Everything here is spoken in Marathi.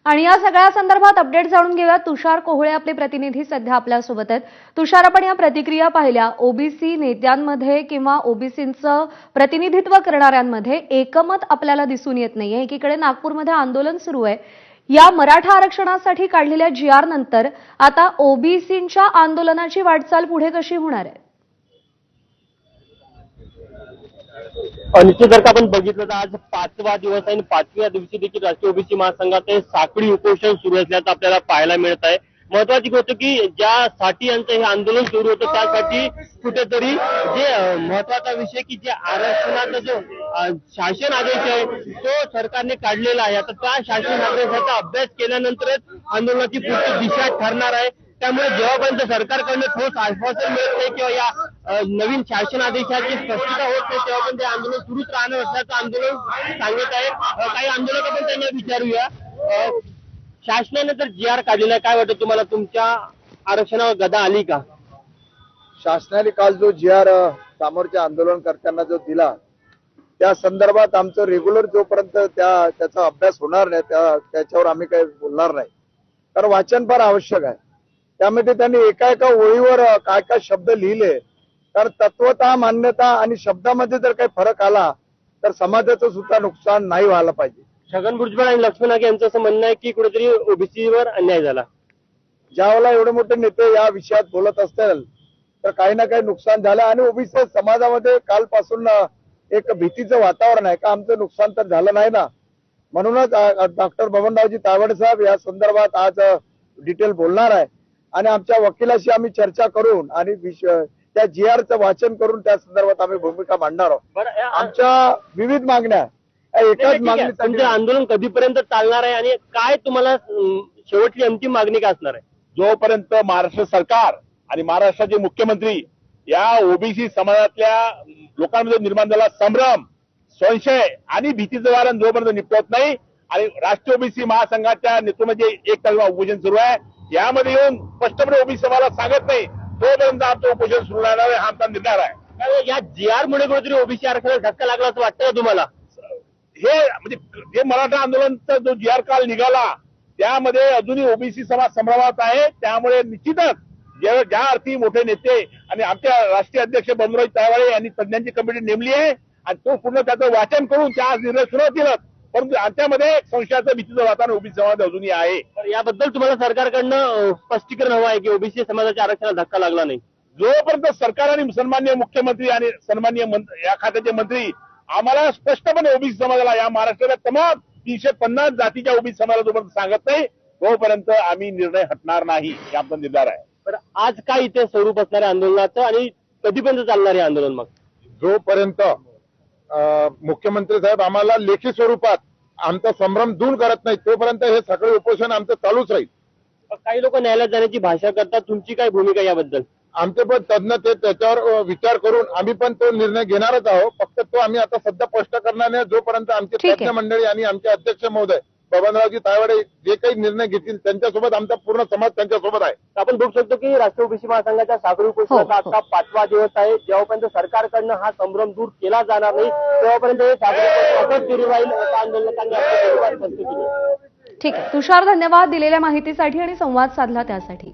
आणि या सगळ्या संदर्भात अपडेट जाणून घेऊया। तुषार कोहळे आपले प्रतिनिधी सध्या आपल्या सोबत आहेत। तुषार, आपण या प्रतिक्रिया पाहिल्या, ओबीसी नेत्यांमध्ये किंवा ओबीसींचं प्रतिनिधित्व करणाऱ्यांमध्ये एकमत आपल्याला दिसून येत नाहीये। एकीकडे नागपूरमध्ये आंदोलन सुरू आहे। या मराठा आरक्षणासाठी काढलेल्या जीआर नंतर आता ओबीसींच्या आंदोलनाची वाटचाल पुढे कशी होणार आहे? निश्चित जर का आपण बघितलं तर आज 5वा दिवस आहे आणि 5व्या दिवशी देखील राष्ट्रीय ओबीसी महासंघात साखळी उपोषण सुरू असल्याचं आपल्याला पाहायला मिळत आहे। महत्वाची गोष्ट की ज्यासाठी यांचं हे आंदोलन सुरू होतं त्यासाठी कुठेतरी जे महत्वाचा विषय की जे आरक्षणाचा जो शासन आदेश आहे तो सरकारने काढलेला आहे। आता त्या शासन आदेशाचा अभ्यास केल्यानंतरच आंदोलनाची पुढची दिशा ठरणार आहे। त्यामुळे जेव्हापर्यंत सरकारकडनं ठोस आश्वासन मिळत नाही किंवा या नवीन शासन आदेशाची स्पष्टता होत नाही तेव्हापर्यंत आंदोलन सुरूच राहणार असल्याचं आंदोलन सांगत आहे। काही आंदोलक आपण त्यांना विचारूया, शासनाने जर जीआर काढलेला आहे, काय वाटतं तुम्हाला, तुमच्या आरक्षणावर गदा आली का? शासनाने काल जो जीआर समोरच्या आंदोलनकर्त्यांना जो दिला त्या संदर्भात आमचं रेग्युलर जोपर्यंत त्याचा अभ्यास होणार नाही त्याच्यावर आम्ही काही बोलणार नाही, कारण वाचन फार आवश्यक आहे। त्यामध्ये त्यांनी एका ओळीवर काय काय शब्द लिहिले, कारण तत्वता मान्यता आणि शब्दामध्ये जर काही फरक आला तर समाजाचं सुद्धा नुकसान नाही व्हायला पाहिजे। छगन भुजबळ आणि लक्ष्मण नागे यांचं असं म्हणणं आहे की कुठेतरी ओबीसीवर अन्याय झाला। ज्यावेळेला एवढे मोठे नेते या विषयात बोलत असतील तर काही ना काही नुकसान झालं आणि ओबीसी समाजामध्ये कालपासून एक भीतीचं वातावरण आहे का आमचं नुकसान तर झालं नाही ना, म्हणूनच डॉक्टर बबनरावजी तायवाडे साहेब या संदर्भात आज डिटेल बोलणार आहे आणि आमच्या वकिलाशी आम्ही चर्चा करून आणि त्या जीआरचं वाचन करून त्या संदर्भात आम्ही भूमिका मांडणार आहोत। आमच्या विविध मागण्या एकाच मागणी। तुमचं आंदोलन कधीपर्यंत चालणार आहे आणि काय तुम्हाला शेवटची अंतिम मागणी काय असणार आहे? जोपर्यंत महाराष्ट्र सरकार आणि महाराष्ट्राचे मुख्यमंत्री या ओबीसी समाजातल्या लोकांमध्ये निर्माण झाला संभ्रम, संशय आणि भीतीचं वारण जोपर्यंत निपटत नाही आणि राष्ट्रीय ओबीसी महासंघाच्या नेतृत्वामध्ये एक तारखेला उपोषण सुरू आहे, यामध्ये येऊन स्पष्टपणे ओबीसी समाजाला सांगत नाही तोपर्यंत आमचं उपोषण सुरू राहणार आहे, हा आमचा निर्धार आहे। या जीआर मुळे कुठेतरी ओबीसी आरक्षणाला धक्का लागला असं वाटतं का तुम्हाला? हे म्हणजे जे मराठा आंदोलनचा जो जीआर काल निघाला त्यामध्ये अजूनही ओबीसी समाज संभ्रमात आहे। त्यामुळे निश्चितच ज्या अर्थी मोठे नेते आणि आमच्या राष्ट्रीय अध्यक्ष बबनराव तायवाडे यांनी तज्ञांची कमिटी नेमली आहे आणि तो पूर्ण त्याचं वाचन करून त्या निर्णय सुरू केलं, परंतु आमच्यामध्ये संशयाचं भीतीचं वातावरण ओबीसी समाज अजूनही आहे। याबद्दल तुम्हाला सरकारकडनं स्पष्टीकरण हवं आहे की ओबीसी समाजाच्या आरक्षणाला धक्का लागला नाही। जोपर्यंत सरकार आणि सन्माननीय मुख्यमंत्री आणि सन्माननीय या खात्याचे मंत्री आम्हाला स्पष्टपणे ओबीसी समाजाला या महाराष्ट्राच्या तमाम 350 जातीच्या ओबीसी समाजाला जोपर्यंत सांगत नाही तोपर्यंत आम्ही निर्णय हटणार नाही, हे आमचा निर्धार आहे। पण आज काय इथे स्वरूप असणार आहे आंदोलनाचं आणि कधीपर्यंत चालणार आहे आंदोलन? मग जोपर्यंत मुख्यमंत्री साहेब आम्हाला लेखी स्वरूपात आमचा संभ्रम दूर करत नाही तोपर्यंत हे सगळे उपोषण आमचं चालूच राहील। काही लोक न्यायालयात जाण्याची भाषा करतात, तुमची काय भूमिका याबद्दल? आमचे पण तज्ञ ते त्याच्यावर विचार करून आम्ही पण तो निर्णय घेणारच आहोत, फक्त तो आम्ही आता सध्या स्पष्ट करणार नाही जोपर्यंत आमचे तज्ञ मंडळी आणि आमचे अध्यक्ष महोदय बबनरावजी तायवाडे जे काही निर्णय घेतील त्यांच्यासोबत आमचा पूर्ण समाज त्यांच्यासोबत आहे। आपण बघू शकतो की राष्ट्रीय ओबीसी महासंघाच्या साखळी उपोषणाचा आता 5वा दिवस आहे। जेव्हापर्यंत सरकारकडनं हा संभ्रम दूर केला जाणार नाही तेव्हापर्यंत हे साखळी सुरू राहील असं आंदोलकांनी आपल्या स्पष्ट केलं। ठीक आहे तुषार, धन्यवाद दिलेल्या माहितीसाठी आणि संवाद साधला त्यासाठी।